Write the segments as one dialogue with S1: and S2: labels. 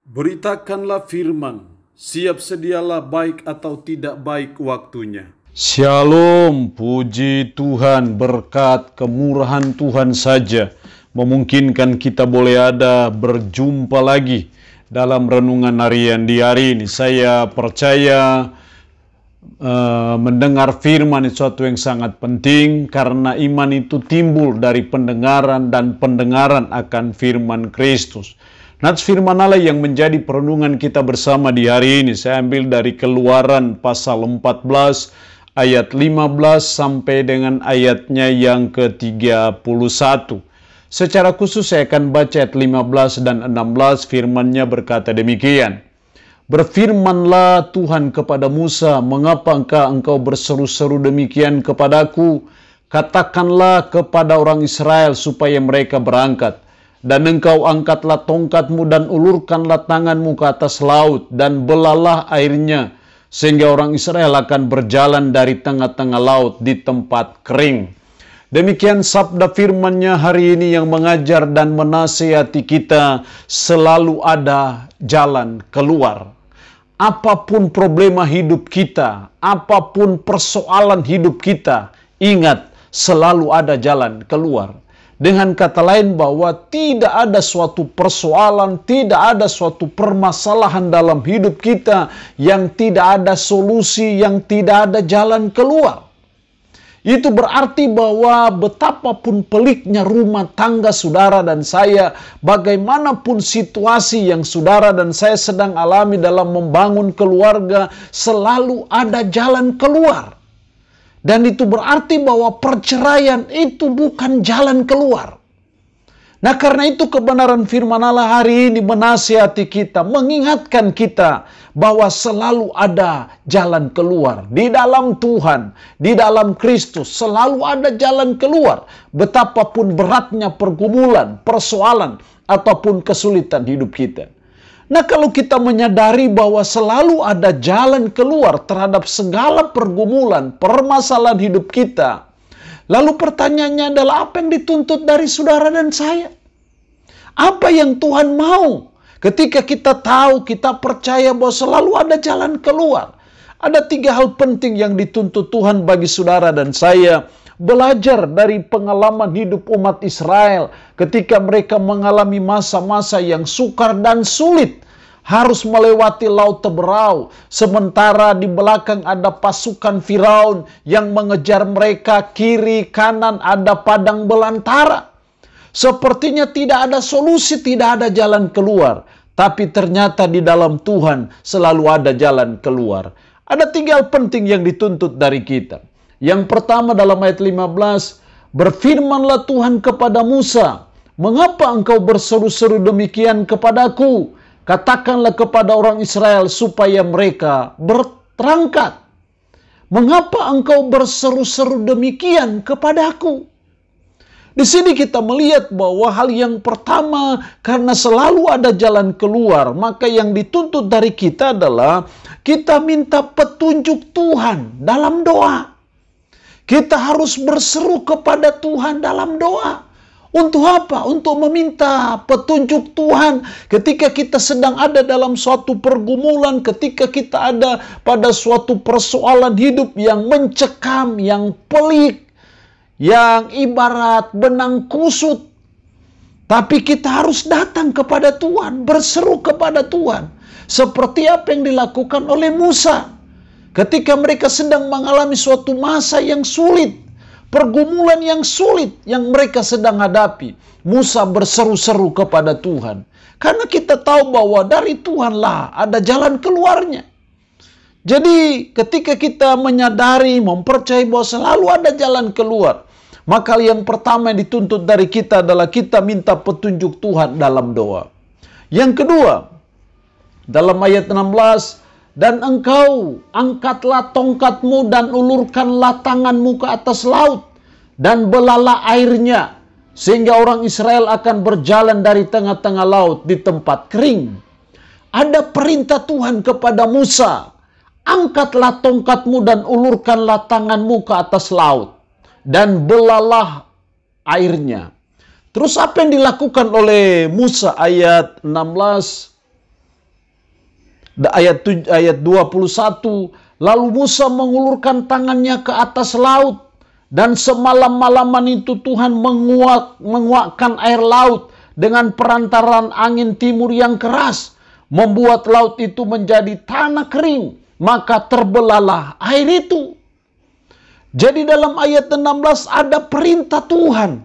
S1: Beritakanlah firman, siap sedialah baik atau tidak baik waktunya.
S2: Shalom, puji Tuhan, berkat kemurahan Tuhan saja memungkinkan kita boleh ada berjumpa lagi dalam renungan harian di hari ini. Saya percaya mendengar firman itu suatu yang sangat penting, karena iman itu timbul dari pendengaran dan pendengaran akan firman Kristus. Nats firman Allah yang menjadi perenungan kita bersama di hari ini, saya ambil dari Keluaran pasal 14 ayat 15 sampai dengan ayatnya yang ke-31. Secara khusus saya akan baca ayat 15 dan 16, firman-Nya berkata demikian. Berfirmanlah Tuhan kepada Musa, mengapa engkau berseru-seru demikian kepadaku? Katakanlah kepada orang Israel supaya mereka berangkat. Dan engkau angkatlah tongkatmu dan ulurkanlah tanganmu ke atas laut dan belalah airnya, sehingga orang Israel akan berjalan dari tengah-tengah laut di tempat kering. Demikian sabda firman-Nya hari ini yang mengajar dan menasihati kita, selalu ada jalan keluar. Apapun problema hidup kita, apapun persoalan hidup kita, ingat selalu ada jalan keluar. Dengan kata lain bahwa tidak ada suatu persoalan, tidak ada suatu permasalahan dalam hidup kita yang tidak ada solusi, yang tidak ada jalan keluar. Itu berarti bahwa betapapun peliknya rumah tangga saudara dan saya, bagaimanapun situasi yang saudara dan saya sedang alami dalam membangun keluarga, selalu ada jalan keluar. Dan itu berarti bahwa perceraian itu bukan jalan keluar. Nah, karena itu kebenaran firman Allah hari ini menasihati kita, mengingatkan kita bahwa selalu ada jalan keluar. Di dalam Tuhan, di dalam Kristus, selalu ada jalan keluar. Betapapun beratnya pergumulan, persoalan, ataupun kesulitan hidup kita. Nah, kalau kita menyadari bahwa selalu ada jalan keluar terhadap segala pergumulan, permasalahan hidup kita, lalu pertanyaannya adalah apa yang dituntut dari saudara dan saya? Apa yang Tuhan mau? Ketika kita tahu, kita percaya bahwa selalu ada jalan keluar. Ada 3 hal penting yang dituntut Tuhan bagi saudara dan saya. Belajar dari pengalaman hidup umat Israel ketika mereka mengalami masa-masa yang sukar dan sulit. Harus melewati laut Teberau, sementara di belakang ada pasukan Firaun yang mengejar mereka, kiri kanan ada padang belantara. Sepertinya tidak ada solusi, tidak ada jalan keluar. Tapi ternyata di dalam Tuhan selalu ada jalan keluar. Ada 3 hal penting yang dituntut dari kita. Yang pertama dalam ayat 15, berfirmanlah Tuhan kepada Musa, mengapa engkau berseru-seru demikian kepadaku? Katakanlah kepada orang Israel supaya mereka berangkat. Mengapa engkau berseru-seru demikian kepadaku? Di sini kita melihat bahwa hal yang pertama, karena selalu ada jalan keluar, maka yang dituntut dari kita adalah kita minta petunjuk Tuhan dalam doa. Kita harus berseru kepada Tuhan dalam doa. Untuk apa? Untuk meminta petunjuk Tuhan ketika kita sedang ada dalam suatu pergumulan, ketika kita ada pada suatu persoalan hidup yang mencekam, yang pelik, yang ibarat benang kusut. Tapi kita harus datang kepada Tuhan, berseru kepada Tuhan. Seperti apa yang dilakukan oleh Musa ketika mereka sedang mengalami suatu masa yang sulit, pergumulan yang sulit yang mereka sedang hadapi. Musa berseru-seru kepada Tuhan. Karena kita tahu bahwa dari Tuhanlah ada jalan keluarnya. Jadi ketika kita menyadari, mempercayai bahwa selalu ada jalan keluar, maka yang pertama yang dituntut dari kita adalah kita minta petunjuk Tuhan dalam doa. Yang kedua, dalam ayat 16, dan engkau angkatlah tongkatmu dan ulurkanlah tanganmu ke atas laut dan belalah airnya, sehingga orang Israel akan berjalan dari tengah-tengah laut di tempat kering. Ada perintah Tuhan kepada Musa, angkatlah tongkatmu dan ulurkanlah tanganmu ke atas laut dan belalah airnya. Terus apa yang dilakukan oleh Musa? Ayat 16, Ayat 21, lalu Musa mengulurkan tangannya ke atas laut, dan semalam-malaman itu Tuhan menguakkan air laut dengan perantaran angin timur yang keras, membuat laut itu menjadi tanah kering, maka terbelahlah air itu. Jadi dalam ayat 16 ada perintah Tuhan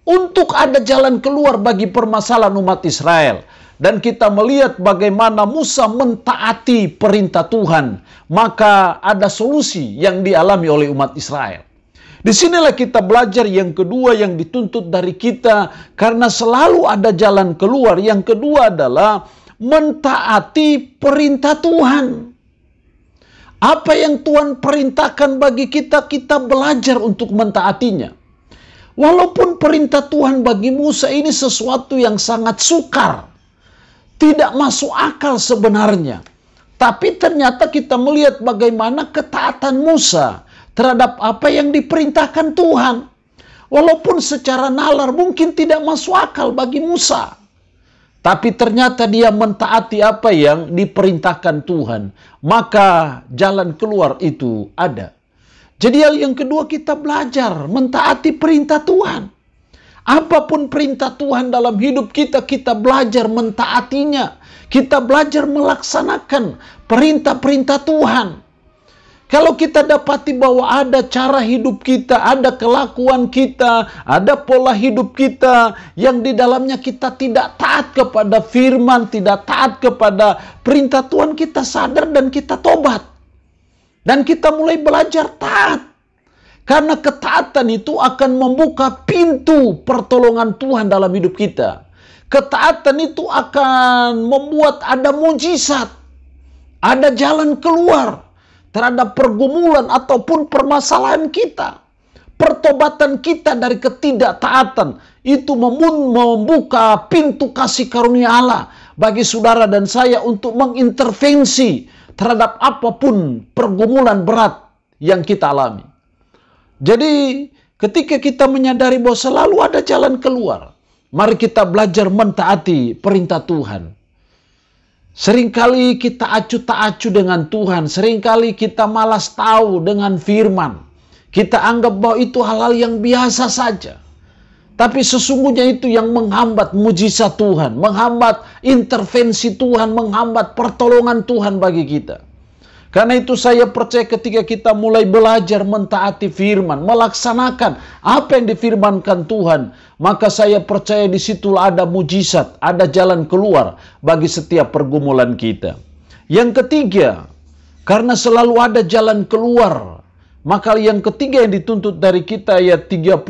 S2: untuk ada jalan keluar bagi permasalahan umat Israel. Dan kita melihat bagaimana Musa mentaati perintah Tuhan, maka ada solusi yang dialami oleh umat Israel. Disinilah kita belajar yang kedua yang dituntut dari kita, karena selalu ada jalan keluar. Yang kedua adalah mentaati perintah Tuhan. Apa yang Tuhan perintahkan bagi kita, kita belajar untuk mentaatinya. Walaupun perintah Tuhan bagi Musa ini sesuatu yang sangat sukar, tidak masuk akal sebenarnya. Tapi ternyata kita melihat bagaimana ketaatan Musa terhadap apa yang diperintahkan Tuhan. Walaupun secara nalar mungkin tidak masuk akal bagi Musa, tapi ternyata dia mentaati apa yang diperintahkan Tuhan. Maka jalan keluar itu ada. Jadi hal yang kedua, kita belajar mentaati perintah Tuhan. Apapun perintah Tuhan dalam hidup kita, kita belajar mentaatinya. Kita belajar melaksanakan perintah-perintah Tuhan. Kalau kita dapati bahwa ada cara hidup kita, ada kelakuan kita, ada pola hidup kita yang di dalamnya kita tidak taat kepada firman, tidak taat kepada perintah Tuhan, kita sadar dan kita tobat. Dan kita mulai belajar taat. Karena ketaatan itu akan membuka pintu pertolongan Tuhan dalam hidup kita. Ketaatan itu akan membuat ada mujizat, ada jalan keluar terhadap pergumulan ataupun permasalahan kita. Pertobatan kita dari ketidaktaatan itu membuka pintu kasih karunia Allah bagi saudara dan saya untuk mengintervensi terhadap apapun pergumulan berat yang kita alami. Jadi ketika kita menyadari bahwa selalu ada jalan keluar, mari kita belajar mentaati perintah Tuhan. Seringkali kita acuh tak acuh dengan Tuhan. Seringkali kita malas tahu dengan firman. Kita anggap bahwa itu hal-hal yang biasa saja. Tapi sesungguhnya itu yang menghambat mujizat Tuhan, menghambat intervensi Tuhan, menghambat pertolongan Tuhan bagi kita. Karena itu saya percaya ketika kita mulai belajar mentaati firman, melaksanakan apa yang difirmankan Tuhan, maka saya percaya di situ ada mujizat, ada jalan keluar bagi setiap pergumulan kita. Yang ketiga, karena selalu ada jalan keluar, maka yang ketiga yang dituntut dari kita ayat 30,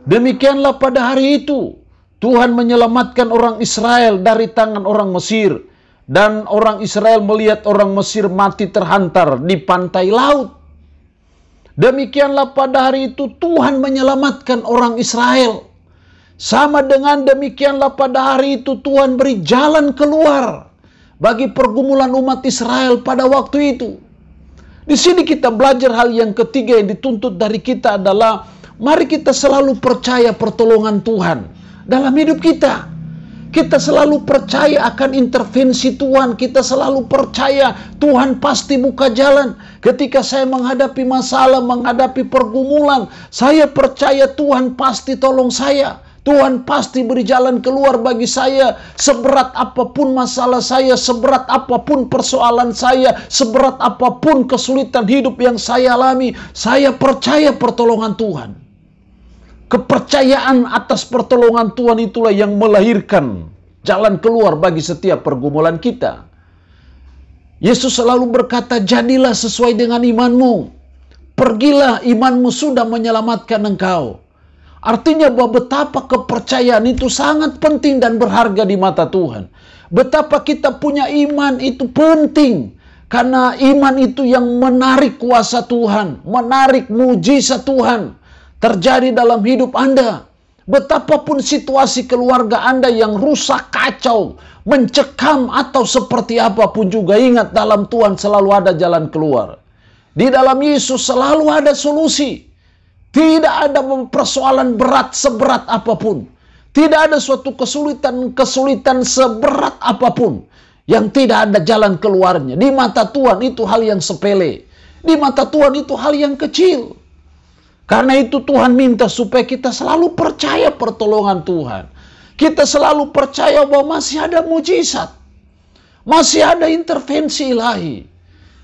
S2: demikianlah pada hari itu Tuhan menyelamatkan orang Israel dari tangan orang Mesir. Dan orang Israel melihat orang Mesir mati terhantar di pantai laut. Demikianlah pada hari itu Tuhan menyelamatkan orang Israel. Sama dengan demikianlah pada hari itu Tuhan beri jalan keluar bagi pergumulan umat Israel pada waktu itu. Di sini kita belajar hal yang ketiga yang dituntut dari kita adalah mari kita selalu percaya pertolongan Tuhan dalam hidup kita. Kita selalu percaya akan intervensi Tuhan. Kita selalu percaya Tuhan pasti buka jalan. Ketika saya menghadapi masalah, menghadapi pergumulan, saya percaya Tuhan pasti tolong saya. Tuhan pasti beri jalan keluar bagi saya. Seberat apapun masalah saya, seberat apapun persoalan saya, seberat apapun kesulitan hidup yang saya alami, saya percaya pertolongan Tuhan. Kepercayaan atas pertolongan Tuhan itulah yang melahirkan jalan keluar bagi setiap pergumulan kita. Yesus selalu berkata, jadilah sesuai dengan imanmu. Pergilah, imanmu sudah menyelamatkan engkau. Artinya bahwa betapa kepercayaan itu sangat penting dan berharga di mata Tuhan. Betapa kita punya iman itu penting. Karena iman itu yang menarik kuasa Tuhan, menarik mujizat Tuhan terjadi dalam hidup Anda. Betapapun situasi keluarga Anda yang rusak, kacau, mencekam atau seperti apapun juga, ingat dalam Tuhan selalu ada jalan keluar. Di dalam Yesus selalu ada solusi. Tidak ada persoalan berat seberat apapun. Tidak ada suatu kesulitan seberat apapun yang tidak ada jalan keluarnya. Di mata Tuhan itu hal yang sepele. Di mata Tuhan itu hal yang kecil. Karena itu Tuhan minta supaya kita selalu percaya pertolongan Tuhan. Kita selalu percaya bahwa masih ada mujizat. Masih ada intervensi ilahi.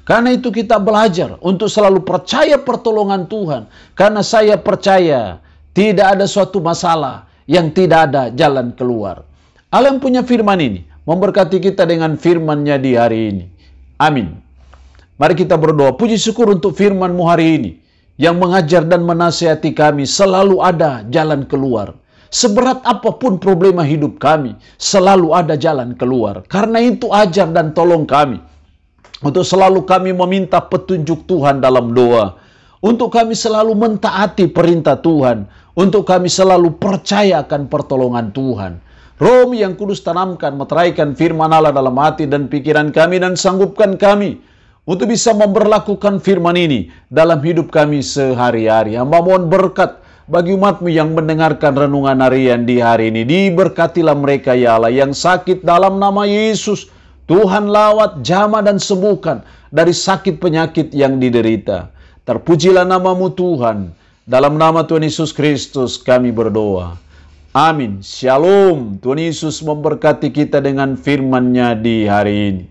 S2: Karena itu kita belajar untuk selalu percaya pertolongan Tuhan. Karena saya percaya tidak ada suatu masalah yang tidak ada jalan keluar. Allah yang punya firman ini memberkati kita dengan firman-Nya di hari ini. Amin. Mari kita berdoa. Puji syukur untuk firman-Mu hari ini yang mengajar dan menasihati kami. Selalu ada jalan keluar. Seberat apapun problema hidup kami, selalu ada jalan keluar. Karena itu ajar dan tolong kami untuk selalu kami meminta petunjuk Tuhan dalam doa. Untuk kami selalu mentaati perintah Tuhan. Untuk kami selalu percaya akan pertolongan Tuhan. Roh yang kudus tanamkan, meteraikan firman Allah dalam hati dan pikiran kami dan sanggupkan kami untuk bisa memberlakukan firman ini dalam hidup kami sehari-hari. Hamba mohon berkat bagi umat-Mu yang mendengarkan renungan harian di hari ini. Diberkatilah mereka ya Allah yang sakit dalam nama Yesus. Tuhan lawat, jamah dan sembuhkan dari sakit penyakit yang diderita. Terpujilah nama-Mu Tuhan. Dalam nama Tuhan Yesus Kristus kami berdoa. Amin. Shalom. Tuhan Yesus memberkati kita dengan firman-Nya di hari ini.